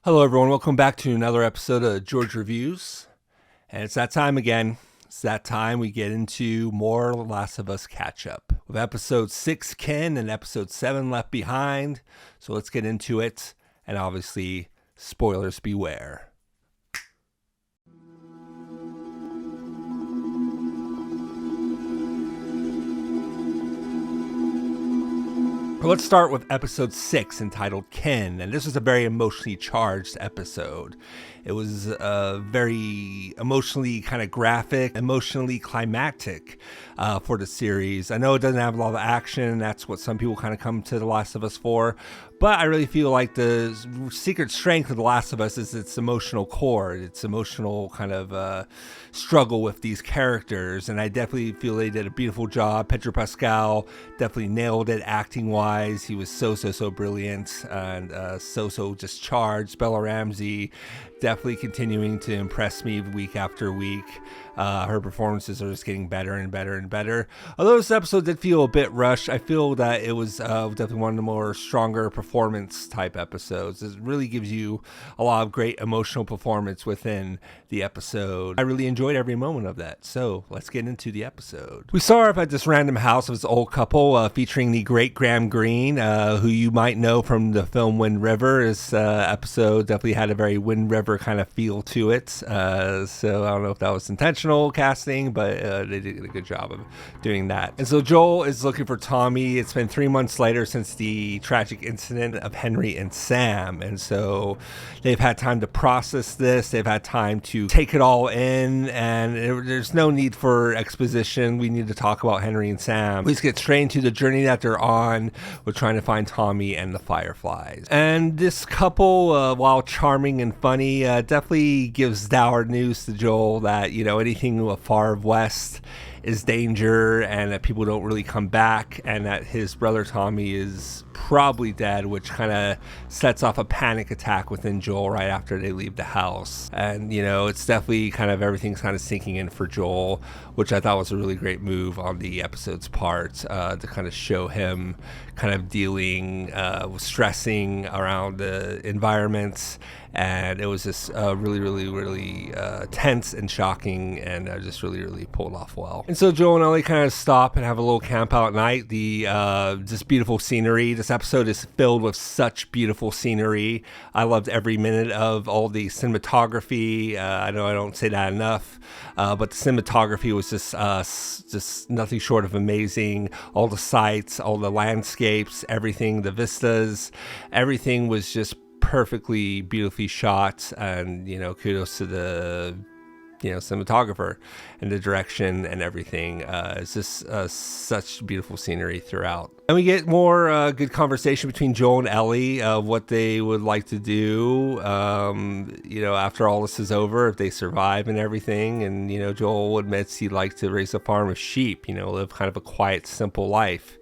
Hello, everyone. Welcome back to another episode of George Reviews. And it's that time again. It's that time we get into more Last of Us catch up. With episode 6, Ken, and episode 7, Left Behind. So let's get into it. And obviously, spoilers beware. Let's start with episode 6 entitled Ken, and this was a very emotionally charged episode. It was very emotionally kind of graphic, emotionally climactic for the series. I know it doesn't have a lot of action, that's what some people kind of come to The Last of Us for, but I really feel like the secret strength of The Last of Us is its emotional core, its emotional kind of struggle with these characters, and I definitely feel they did a beautiful job. Pedro Pascal definitely nailed it acting-wise. He was so brilliant and so just charged. Bella Ramsey definitely continuing to impress me week after week. Her performances are just getting better and better and better. Although this episode did feel a bit rushed, I feel that it was definitely one of the more stronger performance type episodes. It really gives you a lot of great emotional performance within the episode. I really enjoyed every moment of that. So let's get into the episode. We saw up at this random house of this old couple featuring the great Graham Greene, who you might know from the film Wind River. This episode definitely had a very Wind River kind of feel to it. So I don't know if that was intentional casting, but they did a good job of doing that. And so Joel is looking for Tommy. It's been 3 months later since the tragic incident of Henry and Sam, and so they've had time to process this. They've had time to take it all in, and there's no need for exposition. We need to talk about Henry and Sam. Please get straight into the journey that they're on with trying to find Tommy and the Fireflies. And this couple, while charming and funny, definitely gives dour news to Joel that, you know, anything far west is danger, and that people don't really come back, and that his brother Tommy is probably dead, which kind of sets off a panic attack within Joel right after they leave the house. And, you know, it's definitely kind of everything's kind of sinking in for Joel, which I thought was a really great move on the episode's part, to kind of show him kind of dealing with stressing around the environment. And it was just really tense and shocking, and just really pulled off well. And so Joel and Ellie kind of stop and have a little camp out at night. The just beautiful scenery. This episode is filled with such beautiful scenery. I loved every minute of all the cinematography. I know I don't say that enough, but the cinematography was just nothing short of amazing. All the sights, all the landscapes, everything, the vistas, everything was just perfectly beautifully shot, and, you know, kudos to the, you know, cinematographer and the direction and everything. It's just such beautiful scenery throughout. And we get more good conversation between Joel and Ellie of what they would like to do, you know, after all this is over, if they survive and everything. And, you know, Joel admits he'd like to raise a farm of sheep, you know, live kind of a quiet, simple life,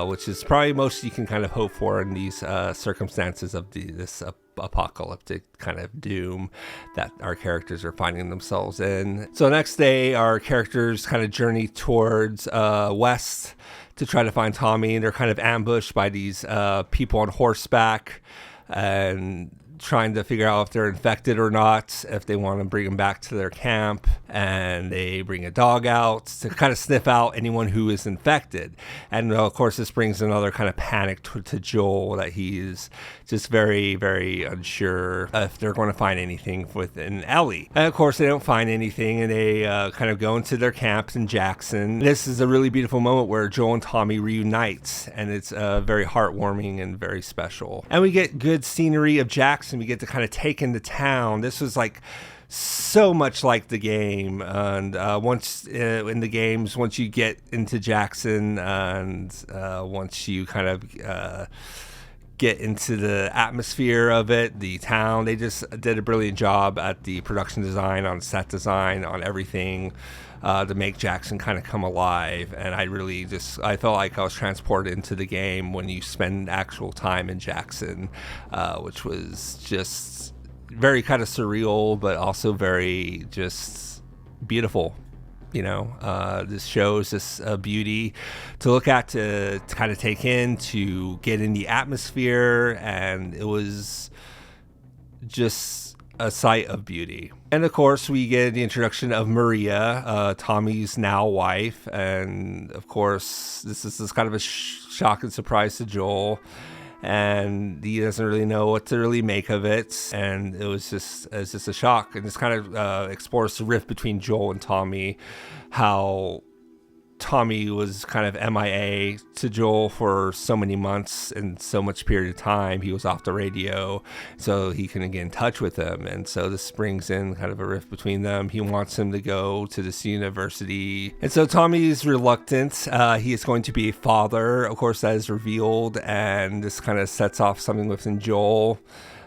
which is probably most you can kind of hope for in these circumstances of this apocalyptic kind of doom that our characters are finding themselves in. So next day, our characters kind of journey towards west to try to find Tommy, and they're kind of ambushed by these people on horseback and trying to figure out if they're infected or not, if they want to bring them back to their camp. And they bring a dog out to kind of sniff out anyone who is infected. And of course, this brings another kind of panic to Joel, that he's just very unsure if they're going to find anything within Ellie. And of course, they don't find anything, and they kind of go into their camps in Jackson. This is a really beautiful moment where Joel and Tommy reunite, and it's very heartwarming and very special. And we get good scenery of Jackson. We get to kind of take in the town. This was like so much like the game, and once in the games, once you get into Jackson, and once you kind of get into the atmosphere of it, the town, they just did a brilliant job at the production design, on set design, on everything, to make Jackson kind of come alive. And I felt like I was transported into the game when you spend actual time in Jackson, which was just very kind of surreal, but also very just beautiful. You know, this shows this beauty to look at, to kind of take in, to get in the atmosphere. And it was just a sight of beauty. And of course, we get the introduction of Maria, Tommy's now wife. And of course, this is kind of a shock and surprise to Joel. And he doesn't really know what to really make of it. And it's just a shock. And this kind of explores the rift between Joel and Tommy, how Tommy was kind of MIA to Joel for so many months and so much period of time. He was off the radio, so he couldn't get in touch with him. And so this brings in kind of a rift between them. He wants him to go to this university. And so Tommy's reluctant. He is going to be a father. Of course, that is revealed. And this kind of sets off something within Joel.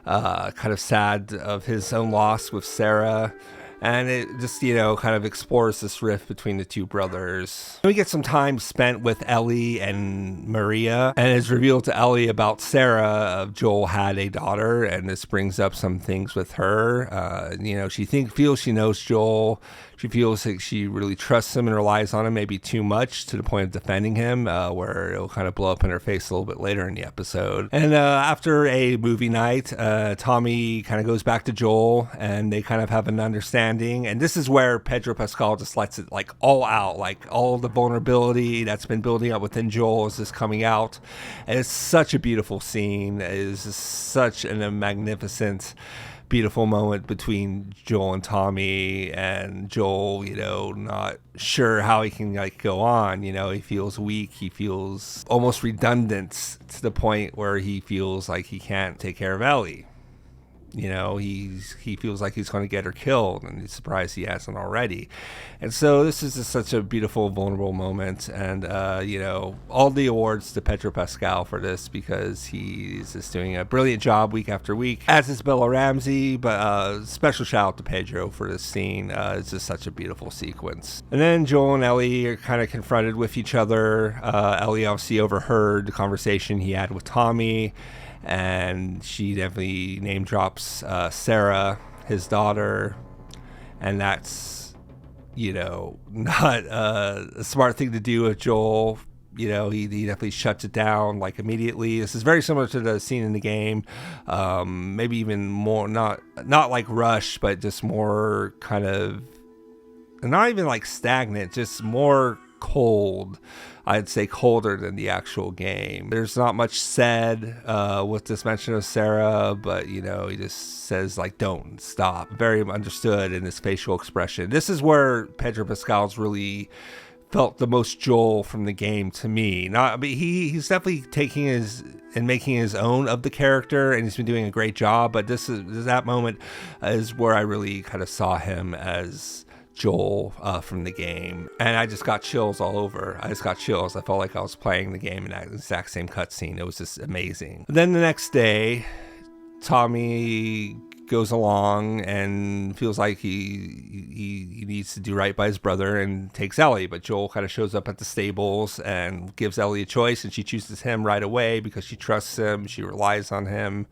Kind of sad of his own loss with Sarah. And it just, kind of explores this rift between the two brothers. We get some time spent with Ellie and Maria, and it's revealed to Ellie about Sarah. Joel had a daughter, and this brings up some things with her. She feels she knows Joel. She feels like she really trusts him and relies on him maybe too much to the point of defending him, where it'll kind of blow up in her face a little bit later in the episode. And after a movie night, Tommy kind of goes back to Joel, and they kind of have an understanding. And this is where Pedro Pascal just lets it like all out, like all the vulnerability that's been building up within Joel is just coming out. And it's such a beautiful scene. It is such a magnificent, beautiful moment between Joel and Tommy, and Joel, not sure how he can go on. He feels weak. He feels almost redundant to the point where he feels like he can't take care of Ellie. He feels like he's going to get her killed, and he's surprised he hasn't already. And so this is just such a beautiful, vulnerable moment. And, all the awards to Pedro Pascal for this, because he's just doing a brilliant job week after week, as is Bella Ramsey. But special shout out to Pedro for this scene. It's just such a beautiful sequence. And then Joel and Ellie are kind of confronted with each other. Ellie obviously overheard the conversation he had with Tommy, and she definitely name drops Sarah, his daughter, and that's, not a smart thing to do with Joel. He definitely shuts it down immediately. This is very similar to the scene in the game, maybe even more, not like Rush, but just more kind of, not even stagnant, just more cold. I'd say colder than the actual game. There's not much said with this mention of Sarah, but he just says don't, stop. Very understood in his facial expression. This is where Pedro Pascal's really felt the most Joel from the game to me. He's definitely taking his and making his own of the character, and he's been doing a great job. But that moment is where I really kind of saw him as Joel from the game, and I just got chills all over. I felt like I was playing the game in that exact same cutscene. It was just amazing. Then the next day, Tommy goes along and feels like he needs to do right by his brother and takes Ellie, but Joel kind of shows up at the stables and gives Ellie a choice, and she chooses him right away because she trusts him, she relies on him.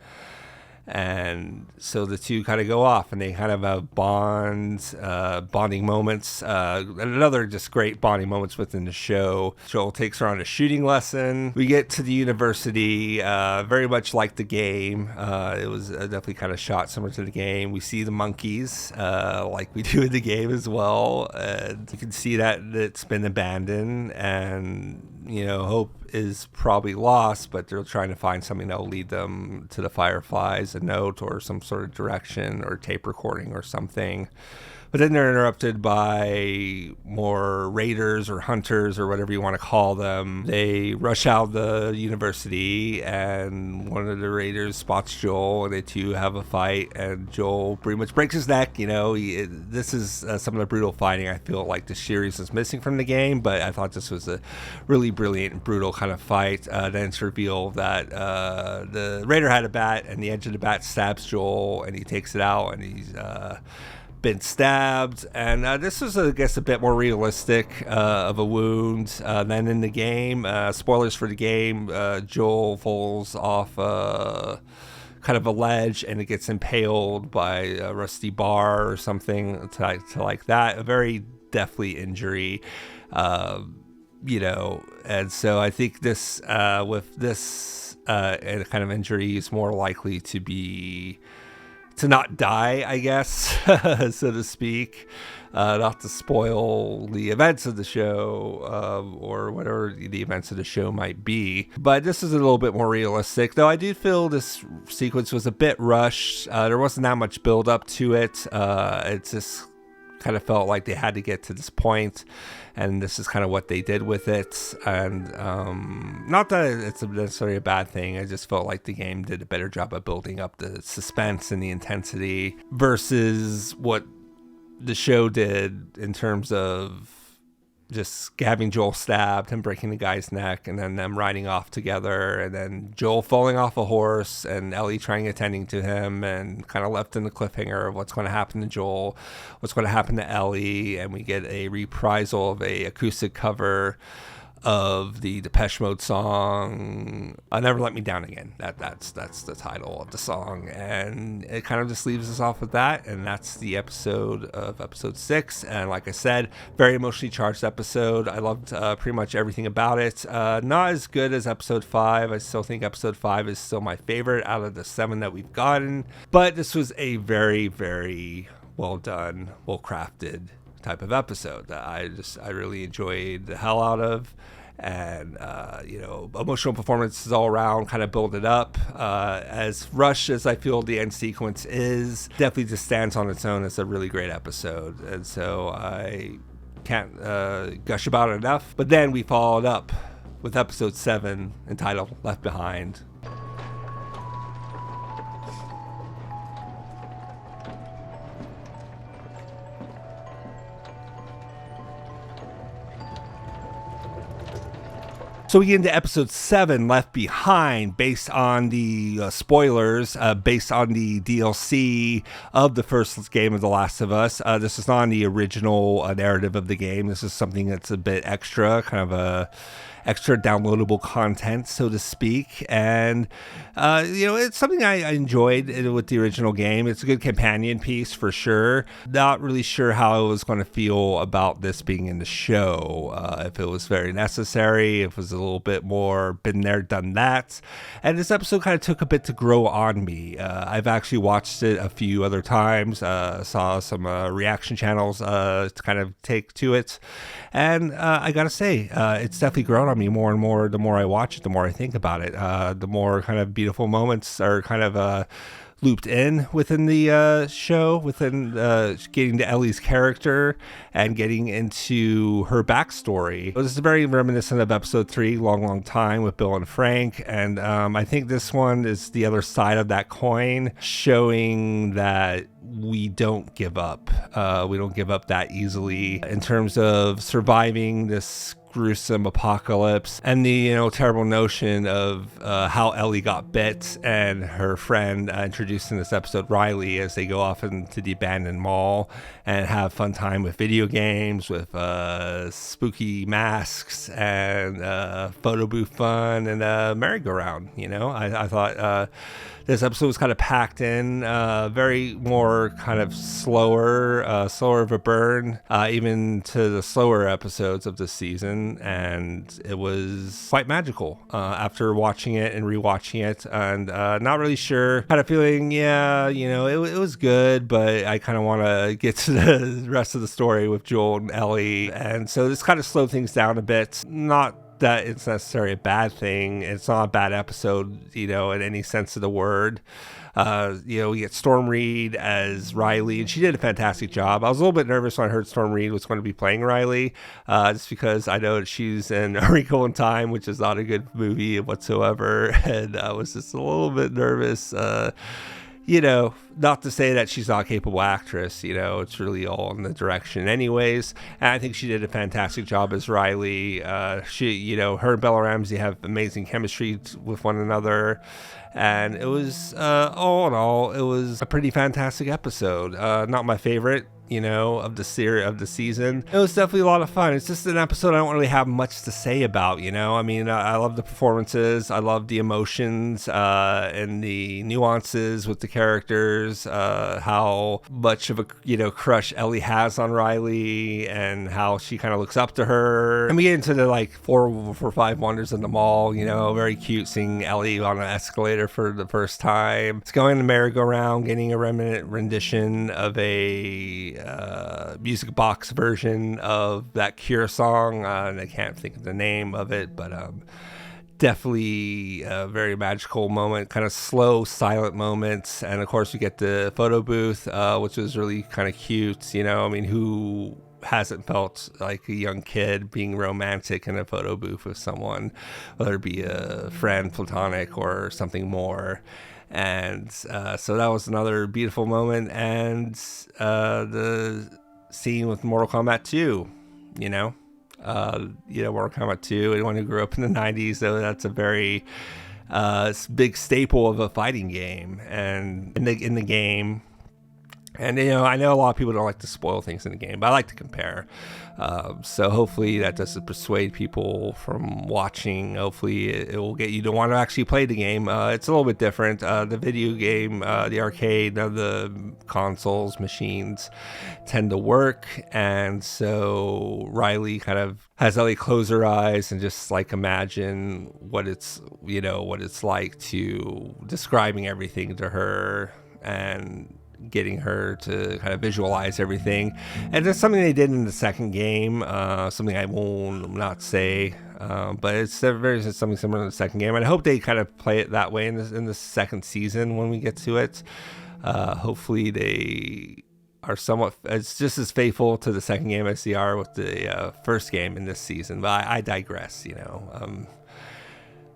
And so the two kind of go off, and they kind of have bonding moments. Another just great bonding moments within the show. Joel takes her on a shooting lesson. We get to the university, very much like the game. It was definitely kind of shot similar to the game. We see the monkeys, like we do in the game as well. And you can see that it's been abandoned, and hope is probably lost, but they're trying to find something that will lead them to the Fireflies, a note or some sort of direction or tape recording or something. But then they're interrupted by more raiders or hunters or whatever you want to call them. They rush out of the university, and one of the raiders spots Joel, and they two have a fight, and Joel pretty much breaks his neck. This is some of the brutal fighting I feel like the series is missing from the game, but I thought this was a really brilliant, brutal kind of fight. Then it's revealed that the raider had a bat, and the edge of the bat stabs Joel, and he takes it out, and he's been stabbed. And this is, I guess, a bit more realistic of a wound than in the game. Spoilers for the game, Joel falls off kind of a ledge, and it gets impaled by a rusty bar or something to like that. A very deathly injury, and so I think this with this kind of injury is more likely to to not die, I guess, so to speak. Not to spoil the events of the show, or whatever the events of the show might be. But this is a little bit more realistic, though I do feel this sequence was a bit rushed. There wasn't that much build up to it. It just kind of felt like they had to get to this point, and this is kind of what they did with it. And not that it's necessarily a bad thing, I just felt like the game did a better job of building up the suspense and the intensity versus what the show did in terms of just having Joel stabbed and breaking the guy's neck, and then them riding off together, and then Joel falling off a horse and Ellie trying attending to him, and kind of left in the cliffhanger of what's going to happen to Joel, what's going to happen to Ellie, and we get a reprisal of a acoustic cover of the Depeche Mode song Never Let Me Down Again. That's the title of the song, and it kind of just leaves us off with that, and that's the episode of episode 6. And like I said, very emotionally charged episode. I loved pretty much everything about it. Not as good as episode 5. I still think episode 5 is still my favorite out of the 7 that we've gotten, but this was a very, very well done, well crafted type of episode that I really enjoyed the hell out of. And emotional performances all around kind of build it up. As rushed as I feel the end sequence is, definitely just stands on its own as a really great episode, and so I can't gush about it enough. But then we followed up with episode 7 entitled Left Behind. So we get into episode 7, Left Behind, based on the spoilers, based on the DLC of the first game of The Last of Us. This is not on the original narrative of the game. This is something that's a bit extra, kind of a extra downloadable content, so to speak. And, it's something I enjoyed with the original game. It's a good companion piece for sure. Not really sure how I was going to feel about this being in the show. If it was very necessary, if it was a little bit more been there, done that. And this episode kind of took a bit to grow on me. I've actually watched it a few other times, saw some reaction channels to kind of take to it. And I gotta say, it's definitely grown on me more and more. The more I watch it, the more I think about it. The more kind of beautiful moments are kind of looped in within the show, within getting to Ellie's character and getting into her backstory. This is very reminiscent of episode 3, Long Time, with Bill and Frank. And I think this one is the other side of that coin, showing that we don't give up. We don't give up that easily in terms of surviving this gruesome apocalypse, and the terrible notion of how Ellie got bit, and her friend introduced in this episode, Riley, as they go off into the abandoned mall and have fun time with video games, with spooky masks and photo booth fun and merry-go-round. I thought this episode was kind of packed in, very more kind of slower of a burn, even to the slower episodes of this season. And it was quite magical after watching it and rewatching it, and not really sure, kind of feeling, it was good, but I kind of want to get to the rest of the story with Joel and Ellie. And so this kind of slowed things down a bit. Not that it's necessarily a bad thing. It's not a bad episode, in any sense of the word. We get Storm Reed as Riley, and she did a fantastic job. I was a little bit nervous when I heard Storm Reed was going to be playing Riley, just because I know that she's in A Wrinkle in Time, which is not a good movie whatsoever, and I was just a little bit nervous. Not to say that she's not a capable actress, it's really all in the direction anyways. And I think she did a fantastic job as Riley. She, her and Bella Ramsey have amazing chemistry with one another. And it was, all in all, it was a pretty fantastic episode. Not my favorite of the season. It was definitely a lot of fun. It's just an episode I don't really have much to say about, I mean, I love the performances. I love the emotions and the nuances with the characters, how much of a, crush Ellie has on Riley and how she kind of looks up to her. And we get into the like 4 wonders in the mall, very cute seeing Ellie on an escalator for the first time. It's going to merry-go-round, getting a remnant rendition of a music box version of that Cure song, and I can't think of the name of it, but definitely a very magical moment, kind of slow, silent moments. And of course we get the photo booth, which was really kind of cute. I mean, who hasn't felt like a young kid being romantic in a photo booth with someone, whether it be a friend, platonic, or something more. And so that was another beautiful moment. And the scene with Mortal Kombat 2, Mortal Kombat 2, anyone who grew up in the 90s, so that's a very big staple of a fighting game. And in the game, and I know a lot of people don't like to spoil things in the game, but I like to compare. So hopefully that doesn't persuade people from watching. Hopefully it will get you to want to actually play the game. It's a little bit different. The video game, the arcade, the consoles, machines tend to work. And so Riley kind of has Ellie close her eyes and just like imagine what it's like to describing everything to her and getting her to kind of visualize everything. And that's something they did in the second game, something I will not say, but it's something similar in the second game, and I hope they kind of play it that way in the second season when we get to it. Hopefully they are somewhat it's just as faithful to the second game as they are with the first game in this season, but I digress.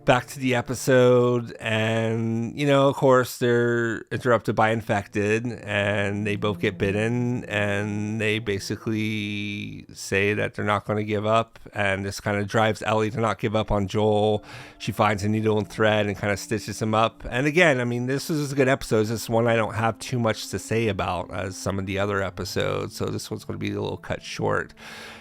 Back to the episode, and of course they're interrupted by infected, and they both get bitten, and they basically say that they're not going to give up, and this kind of drives Ellie to not give up on Joel. She finds a needle and thread and kind of stitches him up. And again, I mean, this is a good episode. This is one I don't have too much to say about as some of the other episodes, so this one's going to be a little cut short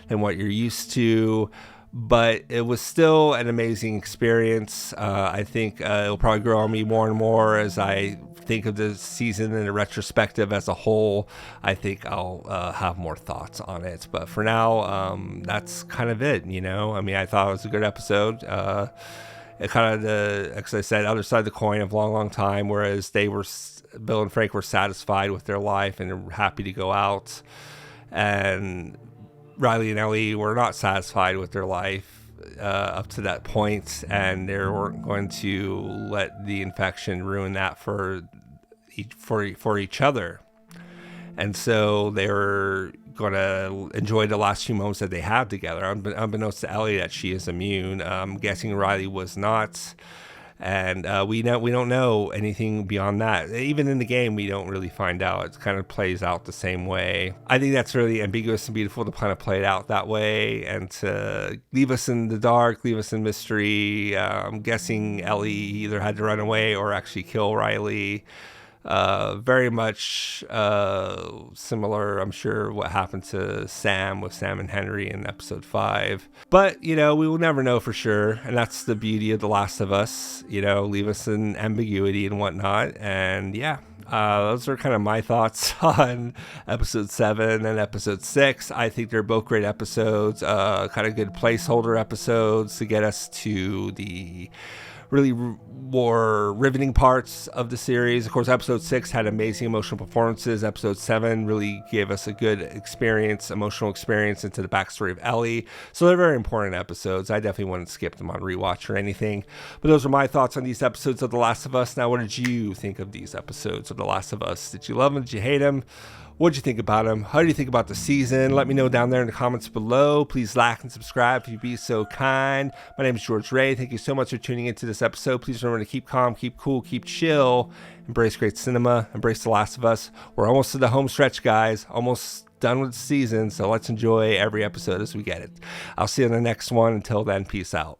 than what you're used to. But it was still an amazing experience. I think it'll probably grow on me more and more as I think of the season in a retrospective as a whole. I think I'll have more thoughts on it. But for now, that's kind of it, I mean, I thought it was a good episode. It kind of as I said, other side of the coin of long time, whereas Bill and Frank were satisfied with their life and were happy to go out. And Riley and Ellie were not satisfied with their life up to that point, and they weren't going to let the infection ruin that for each other. And so they were going to enjoy the last few moments that they had together. Unbeknownst to Ellie that she is immune. I'm guessing Riley was not. And we don't know anything beyond that. Even in the game, we don't really find out. It kind of plays out the same way. I think that's really ambiguous and beautiful to kind of play it out that way and to leave us in the dark, leave us in mystery. I'm guessing Ellie either had to run away or actually kill Riley. Very much similar, I'm sure, what happened to Sam and Henry in episode 5. But, we will never know for sure. And that's the beauty of The Last of Us, leave us in ambiguity and whatnot. And yeah, those are kind of my thoughts on episode 7 and episode 6. I think they're both great episodes, kind of good placeholder episodes to get us to the really more riveting parts of the series. Of course, episode 6 had amazing emotional performances. Episode 7 really gave us a good emotional experience into the backstory of Ellie. So they're very important episodes. I definitely wouldn't skip them on rewatch or anything. But those are my thoughts on these episodes of The Last of Us. Now, what did you think of these episodes of The Last of Us? Did you love them? Did you hate them? What did you think about them? How do you think about the season? Let me know down there in the comments below. Please like and subscribe if you'd be so kind. My name is George Ray. Thank you so much for tuning into this episode. Please remember to keep calm, keep cool, keep chill. Embrace great cinema. Embrace The Last of Us. We're almost to the home stretch, guys. Almost done with the season. So let's enjoy every episode as we get it. I'll see you in the next one. Until then, peace out.